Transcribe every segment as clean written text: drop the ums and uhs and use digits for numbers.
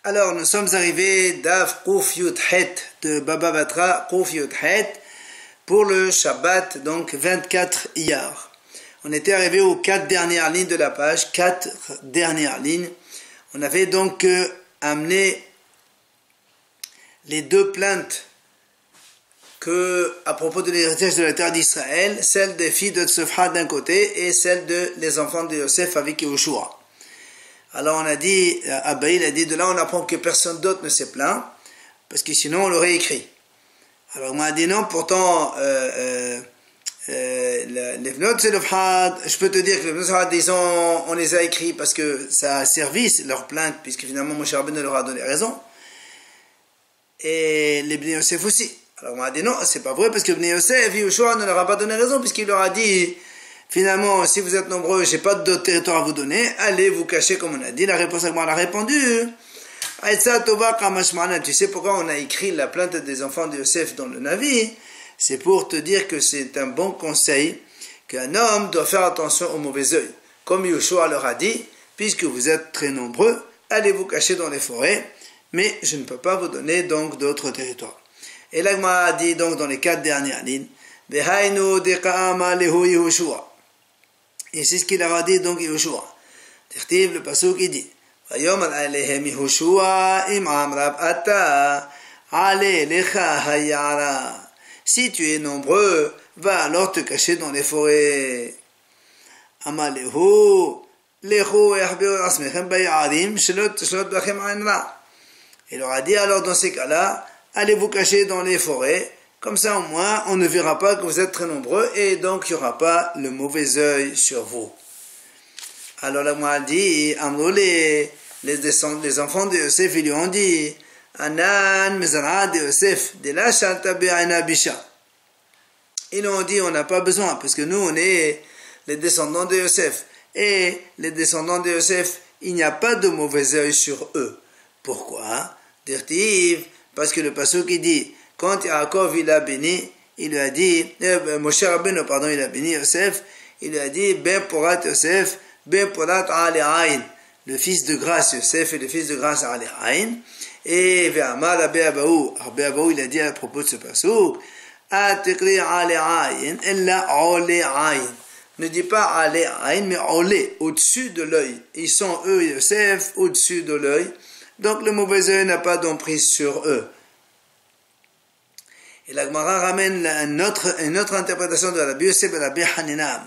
Alors, nous sommes arrivés d'Af Quf Yud Het, de Baba Batra Quf Yud Het, pour le Shabbat, donc 24 Iyar. On était arrivé aux 4 dernières lignes de la page, 4 dernières lignes. On avait donc amené les 2 plaintes à propos de l'héritage de la terre d'Israël, celle des filles de Tzefra d'un côté et celle des enfants de Yosef avec Yehoshua. Alors on a dit, Abaïl a dit, de là on apprend que personne d'autre ne s'est plaint, parce que sinon on l'aurait écrit. Alors on a dit non, pourtant les Vnot Zelofhad, je peux te dire que les Vnot Zelofhad, on les a écrits parce que ça a servi leur plainte, puisque finalement Moshe Rabbeinu leur a donné raison. Et les Bnei Yosef aussi. Alors on a dit non, c'est pas vrai, parce que Bnei Yosef, Yehoshua ne leur a pas donné raison, puisqu'il leur a dit, finalement, si vous êtes nombreux, j'ai pas d'autre territoire à vous donner, allez vous cacher comme on a dit. La réponse à moi, elle a répondu, tu sais pourquoi on a écrit la plainte des enfants de Yosef dans le Navi? C'est pour te dire que c'est un bon conseil, qu'un homme doit faire attention au mauvais œil. Comme Yehoshua leur a dit, puisque vous êtes très nombreux, allez vous cacher dans les forêts, mais je ne peux pas vous donner donc d'autres territoires. Et là, il a dit donc dans les 4 dernières lignes, et c'est ce qu'il leur a dit donc Yehoshua. Le pasuk qui dit, si tu es nombreux, va alors te cacher dans les forêts. Il leur a dit alors dans ces cas-là, allez vous cacher dans les forêts, comme ça au moins on ne verra pas que vous êtes très nombreux et donc il n'y aura pas le mauvais œil sur vous. Alors là moi dit, les enfants de Yosef, ils lui ont dit, Anan mezara de Yosef, de la shalta be'aina bisha. Ils ont dit, on n'a pas besoin, parce que nous on est les descendants de Yosef. Et les descendants de Yosef, il n'y a pas de mauvais œil sur eux. Pourquoi? Dirtiv, parce que le pasuk qui dit, quand Yaakov il a béni, il lui a dit, Moshe Rabbeinu, pardon, il a béni Yosef, il lui a dit, Ben Porat Yosef, Ben Porat Ali Ain, le fils de grâce Yosef et le fils de grâce Ali Ain. Et Ve'amar Rabbi Abahu, il a dit à propos de ce pasuk, Atikri Ali Ain, Ella Ole Ain. Ne dis pas Ali Ain, mais Ole, au-dessus de l'œil. Ils sont eux, Yosef, au-dessus de l'œil. Donc le mauvais œil n'a pas d'emprise sur eux. Et la Gemara ramène une autre interprétation de Rabbi Yosef et Rabbi Hanina,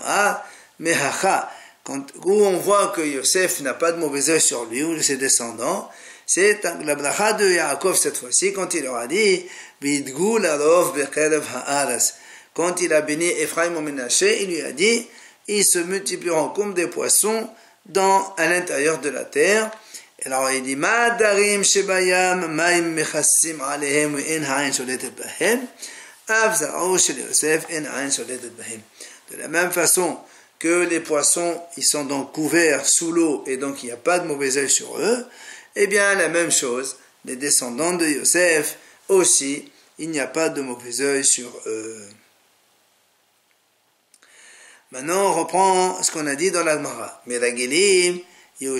où on voit que Yosef n'a pas de mauvais œil sur lui ou ses descendants. C'est la bracha de Yaakov cette fois-ci, quand il leur a dit Vidgu larov bekerev haaras. Quand il a béni Ephraim et Menaché, il lui a dit ils se multiplieront comme des poissons à l'intérieur de la terre. Alors il dit Ma'adarim shebayam ma'im mechassim alehem en ha'in sholetet bahem av zara'u shel Yosef en ha'in sholetet bahem. De la même façon que les poissons, ils sont donc couverts sous l'eau et donc il n'y a pas de mauvais œil sur eux, eh bien la même chose, les descendants de Yosef aussi, il n'y a pas de mauvais œil sur eux. Maintenant on reprend ce qu'on a dit dans l'Almara. Meragilim on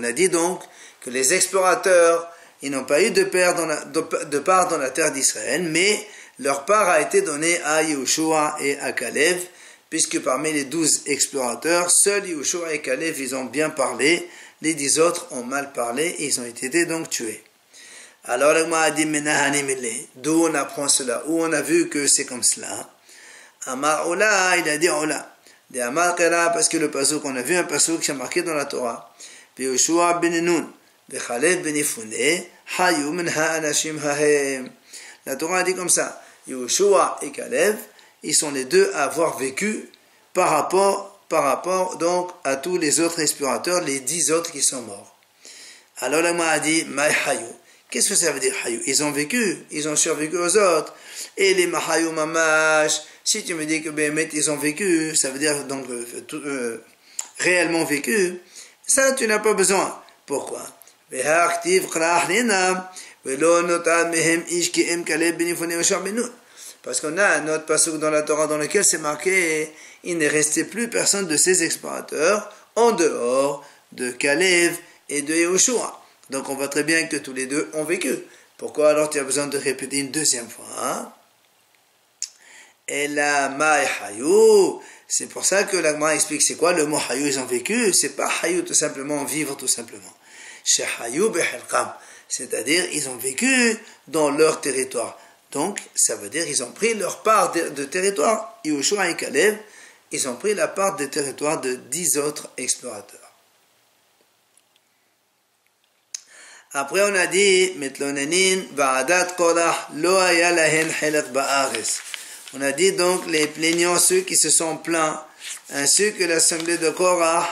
a dit donc que les explorateurs, ils n'ont pas eu de part dans la terre d'Israël, mais leur part a été donnée à Yehoshua et à Kalev, puisque parmi les 12 explorateurs, seuls Yehoshua et Kalev, ils ont bien parlé, les 10 autres ont mal parlé, et ils ont été donc tués. Alors, l'Agma a dit, d'où on apprend cela, où on a vu que c'est comme cela. Amar Ola, il a dit Ola. De Amar Kara, parce que le pasuk, on a vu un pasuk qui est marqué dans la Torah. Yehoshua ben Nun, Kalev ben Yefune, Hayu min ha'anashim hahem. La Torah a dit comme ça. Yehoshua et Kalev, ils sont les deux à avoir vécu par rapport donc à tous les autres explorateurs, les 10 autres qui sont morts. Alors l'Agma a dit Maï Hayu. Qu'est-ce que ça veut dire Hayu? Ils ont vécu, ils ont survécu aux autres. Et les Mahayu Mamash, si tu me dis que Béhémet, ils ont vécu, ça veut dire donc réellement vécu, ça tu n'as pas besoin. Pourquoi? Parce qu'on a un autre passage dans la Torah dans lequel c'est marqué il n'est resté plus personne de ces explorateurs en dehors de Kalev et de Yehoshua. Donc on voit très bien que tous les deux ont vécu. Pourquoi alors tu as besoin de répéter une deuxième fois, hein? Et la ma et hayou, c'est pour ça que l'agma explique c'est quoi le mot hayou, ils ont vécu, c'est pas hayou tout simplement vivre tout simplement. Chez hayou behelqam, c'est-à-dire ils ont vécu dans leur territoire. Donc ça veut dire ils ont pris leur part de territoire. Yehoshua et Caleb, ils ont pris la part de territoire de 10 autres explorateurs. Après on a dit Mitlonenin ba'adat Korah lo haya lahen helak ba'ares. On a dit donc les plaignants, ceux qui se sont plaints, ainsi que l'assemblée de Korah,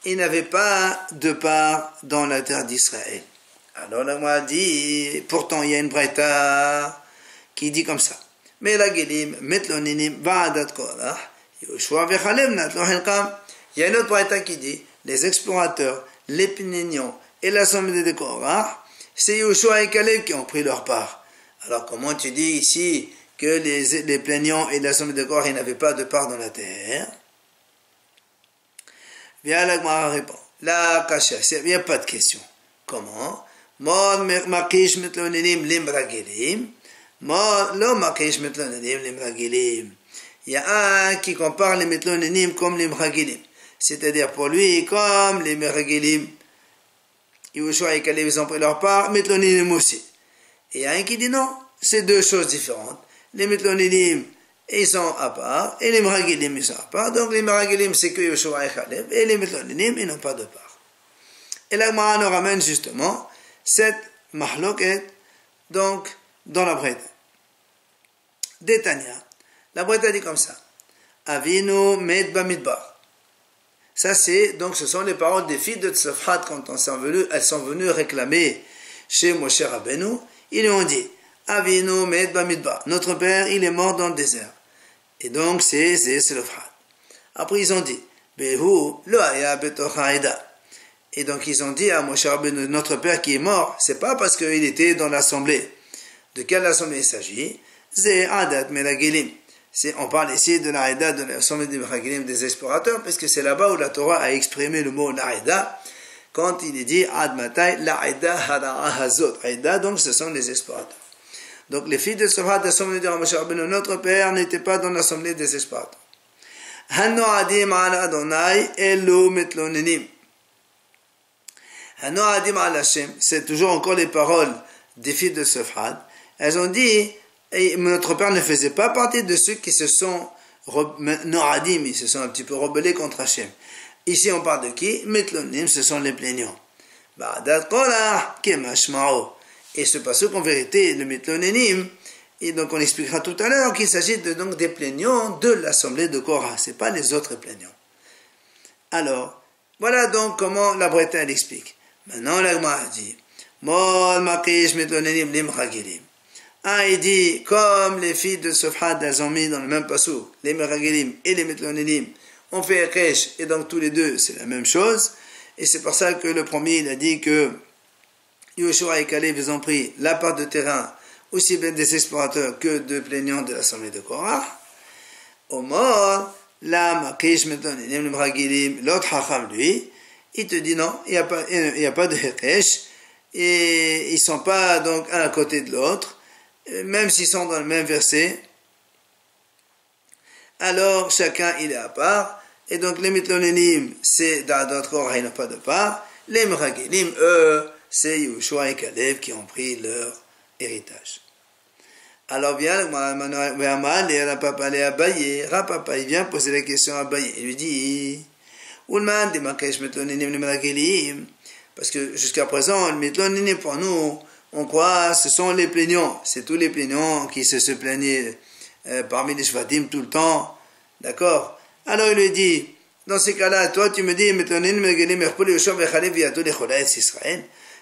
ils n'avaient pas de part dans la terre d'Israël. Alors on a dit, pourtant il y a une braïta qui dit comme ça. Mais la Gelim, Mitlonenin ba'adat Korah, Yehoshua vechalem nat lo helkam. Il y a une autre braïta qui dit, les explorateurs, les plaignants et l'assemblée de Korah, c'est Yehoshua et Caleb qui ont pris leur part. Alors comment tu dis ici que les plaignants et l'assemblée de Korah n'avaient pas de part dans la terre? Bien, la Gemara répond. La kasha, il n'y a pas de question. Comment? Mon makish mitlonenim limragelim. Mon lo makish mitlonenim limragelim. Il y a un qui compare les mitlonenim comme les mragelim. C'est-à-dire pour lui comme les mragelim. Yehoshua et Caleb, ils ont pris leur part, mitlonenim aussi. Et il y a un qui dit non, c'est deux choses différentes. Les mitlonenim, ils sont à part, et les meragelim, ils sont à part. Donc les meragelim, c'est que Yehoshua et Caleb, et les mitlonenim, ils n'ont pas de part. Et la Gemara nous ramène justement cette mahloket, donc, dans la Breta. Détania, la Breta dit comme ça. Avinu med bamidbar. Ça c'est, donc ce sont les paroles des filles de Tzofrat quand elles sont venues réclamer chez Moshe Rabbeinu. Ils lui ont dit, Avinu med bamidbar. Notre père, il est mort dans le désert. Et donc c'est Tzofrat. Après ils ont dit, Behu lo haya betoch ha'eda. Et donc ils ont dit à Moshe Rabbeinu, notre père qui est mort, c'est pas parce qu'il était dans l'assemblée. De quelle assemblée il s'agit? C'est Adat Melagelim. On parle ici de l'Aïda, de l'assemblée des Meragelim, des explorateurs, parce que c'est là-bas où la Torah a exprimé le mot l'Aïda, quand il est dit Ad Matai, l'Aïda hara'a hazot. Aïda, donc ce sont les explorateurs. Donc les filles de Tzofrat, l'assemblée de Moshe Rabbeinu, notre père, n'étaient pas dans l'assemblée des explorateurs. Hanno adim ala Adonai elu mitlonenim. Hanno adim ala Hashem, c'est toujours encore les paroles des filles de Tzofrat. Elles ont dit, et notre père ne faisait pas partie de ceux qui se sont noadim, ils se sont un petit peu rebellés contre Hachem. Ici on parle de qui? Mitlonim, ce sont les plaignants. Ba'adat Korah kemashma'o. Et ce passage en vérité, le mitlonim, et donc on expliquera tout à l'heure qu'il s'agit donc des plaignants de l'assemblée de Korah, c'est pas les autres plaignants. Alors, voilà donc comment la Breta l'explique. Maintenant la Gemara dit, Mol makish mitlonim limragelim. Il dit, comme les filles de Tzofrat, elles ont mis dans le même passou, les Meragelim et les Mitlonenim, on fait Ekesh, et donc tous les deux, c'est la même chose. Et c'est pour ça que le premier, il a dit que Yehoshua et Caleb, ils ont pris la part de terrain, aussi bien des explorateurs que de plaignants de l'assemblée de Korah. Au mort, la Makish Mitlonenim, les Meragelim, l'autre Hacham, lui, il te dit non, il n'y a pas de Ekesh, et ils ne sont pas donc un à côté de l'autre. Même s'ils sont dans le même verset, alors chacun il est à part, et donc les mitlonenim, c'est dans d'autres corps, ils n'ont pas de part, les meragelim, eux, c'est Yehoshua et Caleb qui ont pris leur héritage. Alors bien, Rapapa il vient poser la question à Abaye, il lui dit, Ulman de makesh mitlonenim les meragelim, parce que jusqu'à présent, le mitlonenim pour nous, on croit ce sont les plaignants, c'est tous les plaignants qui se plaignaient parmi les shvatim tout le temps, d'accord? Alors il lui dit, dans ces cas-là, toi tu me dis,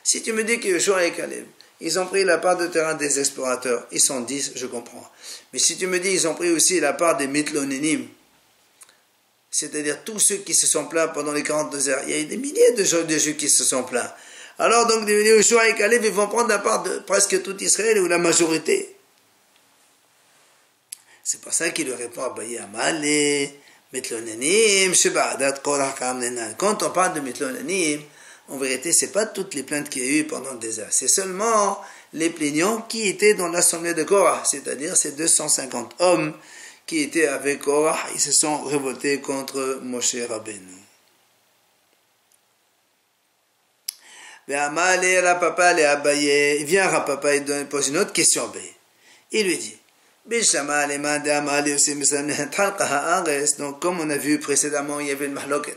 si tu me dis que Yehoshua et Caleb, ils ont pris la part de terrain des explorateurs, ils sont 10, je comprends. Mais si tu me dis, ils ont pris aussi la part des mitlonenim, c'est-à-dire tous ceux qui se sont plaints pendant les 42 heures, il y a eu des milliers de Juifs qui se sont plaints. Alors donc, Yehoshua et Caleb, ils vont prendre la part de presque tout Israël ou la majorité. C'est pour ça qu'il lui répond à Abaye Amalé, Mitlonenim, Sheba'adat Korah Kamnenan. Quand on parle de Mitlonenim, En vérité, c'est pas toutes les plaintes qu'il y a eu pendant le désert. C'est seulement les plaignants qui étaient dans l'assemblée de Korah, c'est-à-dire ces 250 hommes qui étaient avec Korah, ils se sont révoltés contre Moshe Rabbeinu. Il vient à papa et il pose une autre question à Abaye. Il lui dit, donc comme on a vu précédemment, il y avait une mahloket.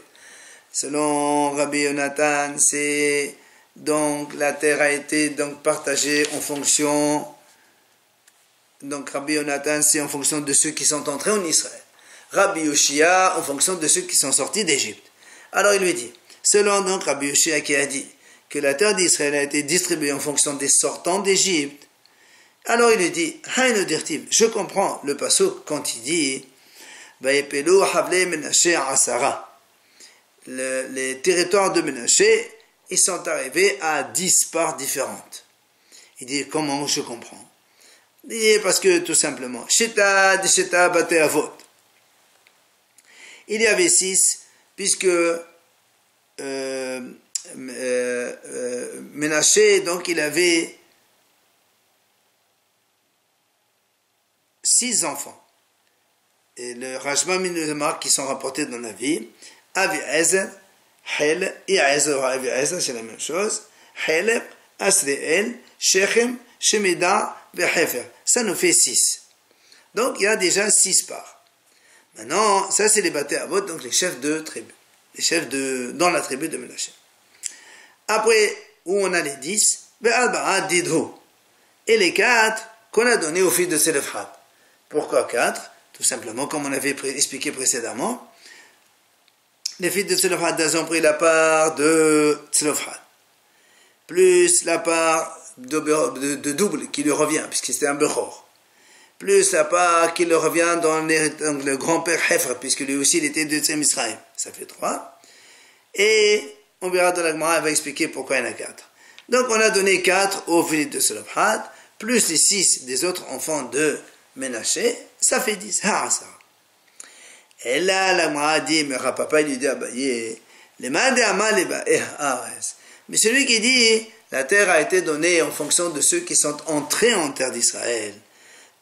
Selon Rabbi Yonatan, c'est donc la terre a été donc partagée en fonction. Donc Rabbi Yonatan, c'est en fonction de ceux qui sont entrés en Israël. Rabbi Yoshia, en fonction de ceux qui sont sortis d'Égypte. Alors il lui dit, selon donc Rabbi Yoshia qui a dit que la terre d'Israël a été distribuée en fonction des sortants d'Égypte, alors il lui dit, Haïno dirtiv, je comprends le pasuk quand il dit, Vaïpelu havle Menaché asara. Les territoires de Menaché, ils sont arrivés à 10 parts différentes. Il dit, comment je comprends? Il dit, parce que tout simplement, Sheta de Sheta Bate Avot. Il y avait 6, puisque Menaché, donc il avait 6 enfants. Et le Rajma Minuzamar qui sont rapportés dans la vie, Aviezer, Hel, et Aviezer, c'est la même chose, Heleb, Asriel, Shechem, Shemida, Vehefer. Ça nous fait 6. Donc il y a déjà 6 parts. Maintenant, ça c'est les Bate Avot, donc les chefs de tribu. Les chefs dans la tribu de Menaché. Après, où on a les 10, Be'alba'a Didhu. Et les 4 qu'on a donnés aux filles de Selefhat. Pourquoi 4? Tout simplement, comme on avait expliqué précédemment, les filles de Selefhat, elles ont pris la part de Selefhat, plus la part de double qui lui revient, puisque c'était un Bechor, plus la part qui lui revient dans le grand-père Hefra, puisque lui aussi il était de Tzem Israël. Ça fait 3. Et on verra dans la Gemara, elle va expliquer pourquoi il y en a 4. Donc on a donné 4 aux filles de Selefhat, plus les 6 des autres enfants de Menaché, ça fait 10. Ah, ça. Et là, la Gemara dit, mais papa, il lui dit à Abaye, les mains des Amal, mais celui qui dit, la terre a été donnée en fonction de ceux qui sont entrés en terre d'Israël.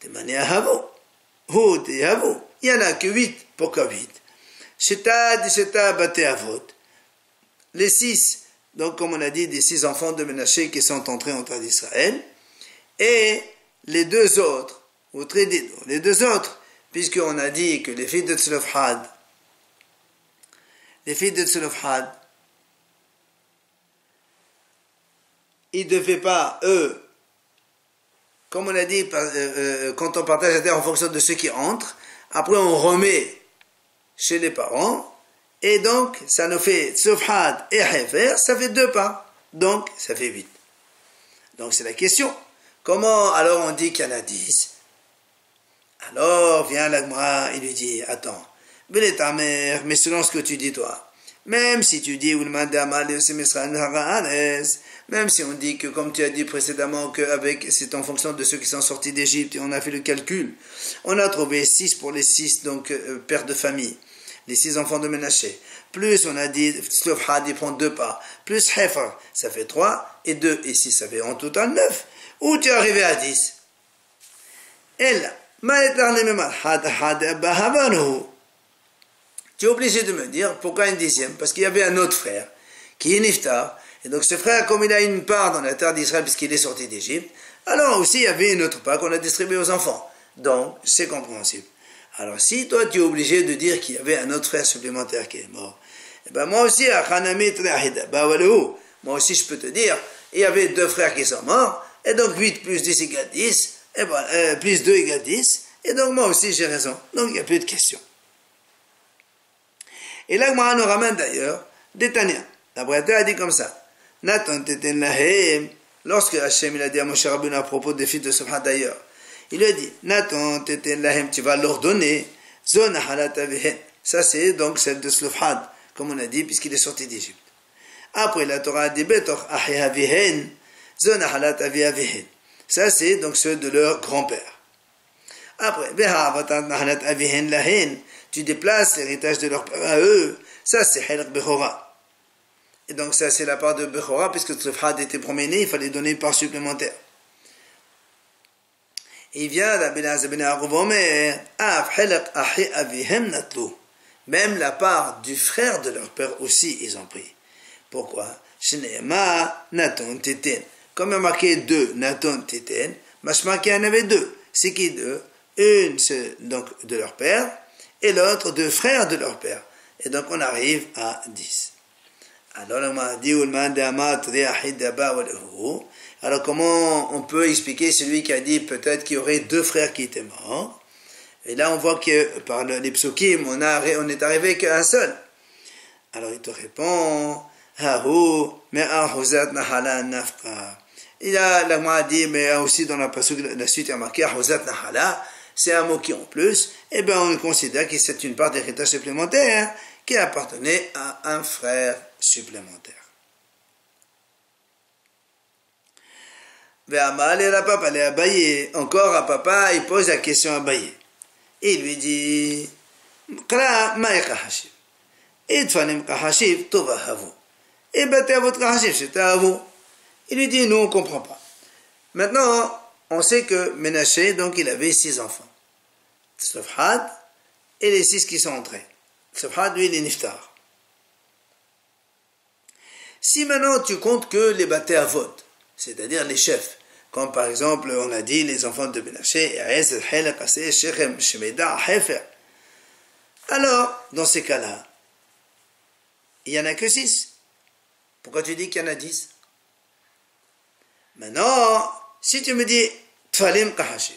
De manière havo. Il n'y en a que 8. Pourquoi 8? Sheta bate avot. Les 6, donc comme on a dit, des 6 enfants de Menaché qui sont entrés en terre d'Israël. Et les 2 autres, les 2 autres, puisqu'on a dit que les filles de Tzlofhad, ils ne devaient pas, eux, comme on a dit, quand on partage la terre en fonction de ceux qui entrent, après on remet chez les parents, et donc ça nous fait Tzlofhad et Hefer, ça fait 2 parts, donc ça fait 8. Donc c'est la question. Comment alors on dit qu'il y en a 10? Alors vient la Gemara, il lui dit, attends, mais selon ce que tu dis toi, même si tu dis, même si on dit que, comme tu as dit précédemment, que c'est en fonction de ceux qui sont sortis d'Égypte, et on a fait le calcul, on a trouvé 6 pour les 6, donc pères de famille, les 6 enfants de Menaché, plus on a dit, Tzlofhad, il prend 2 parts, plus Hefer, ça fait 3, et 2 et 6, ça fait en total 9. Où tu es arrivé à 10? Et là, tu es obligé de me dire pourquoi une 10e? Parce qu'il y avait un autre frère qui est Niftar, et donc ce frère, comme il a une part dans la terre d'Israël puisqu'il est sorti d'Égypte, alors aussi il y avait une autre part qu'on a distribuée aux enfants. Donc c'est compréhensible. Alors si toi tu es obligé de dire qu'il y avait un autre frère supplémentaire qui est mort, et ben moi aussi je peux te dire, il y avait 2 frères qui sont morts, et donc 8 plus 10 égale 10, et ben, plus 2 égale 10, et donc moi aussi j'ai raison. Donc il n'y a plus de questions. Et là, Gemara nous ramène d'ailleurs des Tanya. La Braïta a dit comme ça. Natan teten lahem, lorsque Hachem il a dit à Moshe Rabbeinu à propos des filles de Selefhat d'ailleurs, il lui a dit, Natan teten lahem, tu vas leur donner, zona halat avehen. Ça c'est donc celle de Selefhat, comme on a dit, puisqu'il est sorti d'Égypte. Après la Torah a dit, Betoch ahi avehen, zona halat avi avehen. Ça c'est donc ceux de leur grand-père. Après, tu déplaces l'héritage de leur père à eux, ça c'est Helak Bechora. Et donc ça c'est la part de Bechora, puisque Tzefhad était premier-né, il fallait donner une part supplémentaire. Et il vient Rabbi Eliezer ben Yaakov Omer, Af Helak Ahi Avihem Natlu. Même la part du frère de leur père aussi, ils ont pris. Pourquoi? Shneema Naton Titen. Comme il y a marqué deux, Naton Titen, machma qu'il y en avait deux. C'est qui deux? Une, c'est donc de leur père, et l'autre de frère de leur père. Et donc on arrive à 10. Alors comment on peut expliquer celui qui a dit peut-être qu'il y aurait deux frères qui étaient morts? Et là on voit que par les psukim on est arrivé qu'à un seul. Alors il te répond, il a la dit, mais aussi dans la suite il y a marqué Ahuzat Nahala, c'est un mot qui en plus, et bien on considère que c'est une part d'héritage supplémentaire qui appartenait à un frère supplémentaire. Encore à papa, il pose la question à Abaye. Il lui dit, il lui dit, nous on ne comprend pas. Maintenant, on sait que Ménaché, donc il avait 6 enfants. Tzefhad et les 6 qui sont entrés. Tzefhad, lui, il est niftar. Si maintenant tu comptes que les Baté Avot, c'est-à-dire les chefs, comme par exemple on a dit les enfants de Ménaché, alors dans ces cas-là, il n'y en a que 6. Pourquoi tu dis qu'il y en a 10? Maintenant, si tu me dis Tfalim Kahashim,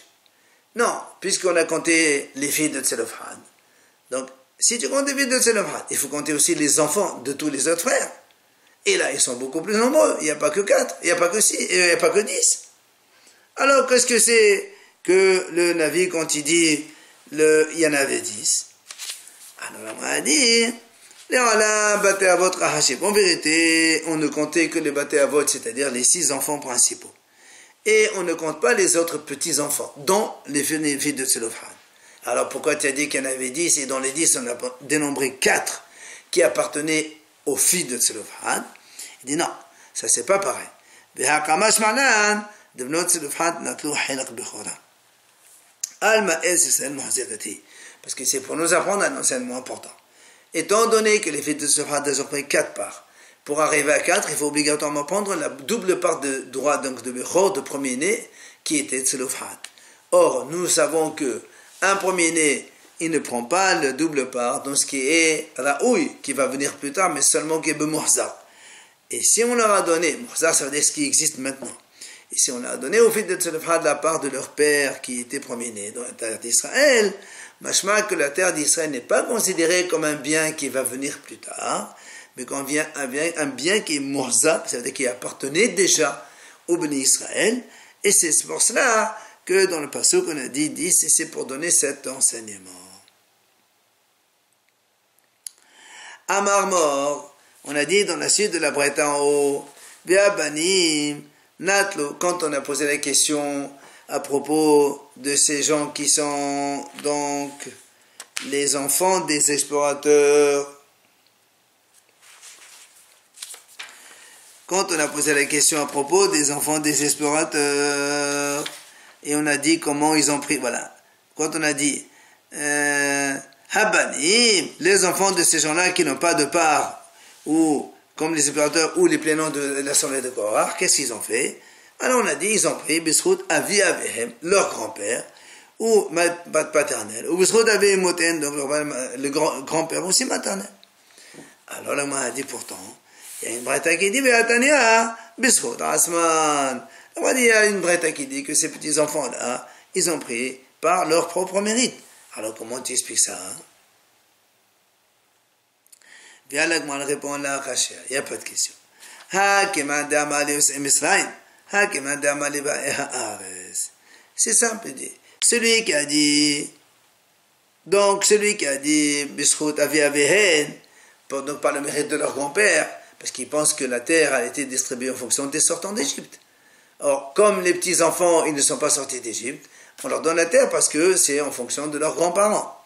non, puisqu'on a compté les filles de Tselofhad. Donc, si tu comptes les filles de Tselofhad, il faut compter aussi les enfants de tous les autres frères. Et là, ils sont beaucoup plus nombreux. Il n'y a pas que 4, il n'y a pas que 6, il n'y a pas que 10. Alors, qu'est-ce que c'est que le Navi, quand il dit il y en avait 10? Alors, on a dit, en vérité, on ne comptait que les Baté Avot, c'est-à-dire les 6 enfants principaux. Et on ne compte pas les autres petits-enfants, dont les filles de Tselofhad. Alors pourquoi tu as dit qu'il y en avait 10, et dans les 10, on a dénombré 4 qui appartenaient aux filles de Tselofhad? Il dit non, ça c'est pas pareil. Parce que c'est pour nous apprendre un enseignement important. Étant donné que les filles de Tselofhad ont pris 4 parts, pour arriver à 4, il faut obligatoirement prendre la double part de droit donc de Bechor, de premier-né, qui était Tselofhad. Or, nous savons que un premier-né, il ne prend pas le double part dans ce qui est Raoui, qui va venir plus tard, mais seulement qui est Bemouhza. Et si on leur a donné, Mouhza, ça veut dire ce qui existe maintenant. Et si on leur a donné aux filles de Tselofhad la part de leur père, qui était premier-né dans la terre d'Israël, machma que la terre d'Israël n'est pas considérée comme un bien qui va venir plus tard, mais quand vient un bien qui est Mouhza, ça veut dire qui appartenait déjà au Béni Israël, et c'est pour cela que dans le passage qu'on a dit 10, et c'est pour donner cet enseignement. Amar Mor, on a dit dans la suite de la brette en haut, Be'abanim, Natlo, quand on a posé la question à propos de ces gens qui sont donc les enfants des explorateurs. Quand on a posé la question à propos des enfants des explorateurs, et on a dit comment ils ont pris, voilà. Quand on a dit Habanim, les enfants de ces gens-là qui n'ont pas de part, ou comme les explorateurs ou les plaignants de l'assemblée de Korah, qu'est-ce qu'ils ont fait? Alors on a dit, ils ont pris Bisrout Avi Avehem, leur grand-père, ou paternel, ou Bisrout Avi Moten, donc le grand-père aussi maternel. Alors là, on a dit pourtant, il y a une bretta qui dit, Be'atania, Bisrout Asman. Il y a une bretta qui dit que ces petits-enfants-là, ils ont pris par leur propre mérite. Alors comment tu expliques ça? Bien là, moi, répond là, Kachia, il n'y a pas de question. C'est simple, dit. Celui qui a dit, Bisrout Avi Avehen, donc par le mérite de leur grand-père, parce qu'ils pensent que la terre a été distribuée en fonction des sortants d'Égypte. Or, comme les petits-enfants, ils ne sont pas sortis d'Égypte, on leur donne la terre parce que c'est en fonction de leurs grands-parents.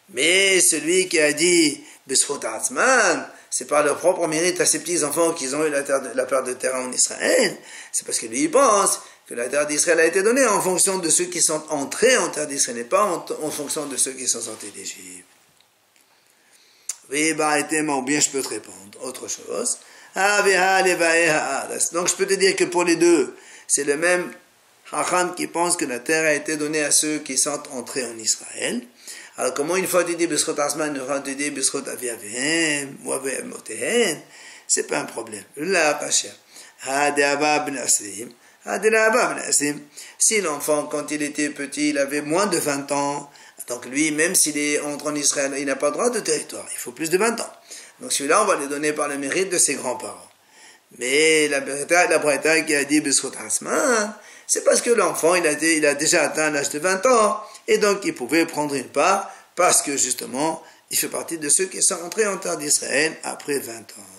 Mais celui qui a dit Bisrout Azman, c'est par leur propre mérite à ses petits-enfants qu'ils ont eu la part de terre en Israël. C'est parce que lui, il pense que la terre d'Israël a été donnée en fonction de ceux qui sont entrés en terre d'Israël et pas en fonction de ceux qui sont sortis d'Égypte. Oui, ou bien je peux te répondre. Autre chose. Donc je peux te dire que pour les deux, c'est le même Chacham qui pense que la terre a été donnée à ceux qui sont entrés en Israël. Alors comment une fois tu dis B'schot Asman, une fois tu dis B'schot Aviavihem ou Aviamotehem, c'est pas un problème. La Pacha. Si l'enfant, quand il était petit, il avait moins de 20 ans, donc lui, même s'il est entré en Israël, il n'a pas droit de territoire, il faut plus de 20 ans. Donc celui-là, on va le donner par le mérite de ses grands-parents. Mais la Braïta qui a dit B'schot Asman, c'est parce que l'enfant, il a déjà atteint l'âge de 20 ans, et donc il pouvait prendre une part, parce que justement, il fait partie de ceux qui sont entrés en terre d'Israël après 20 ans.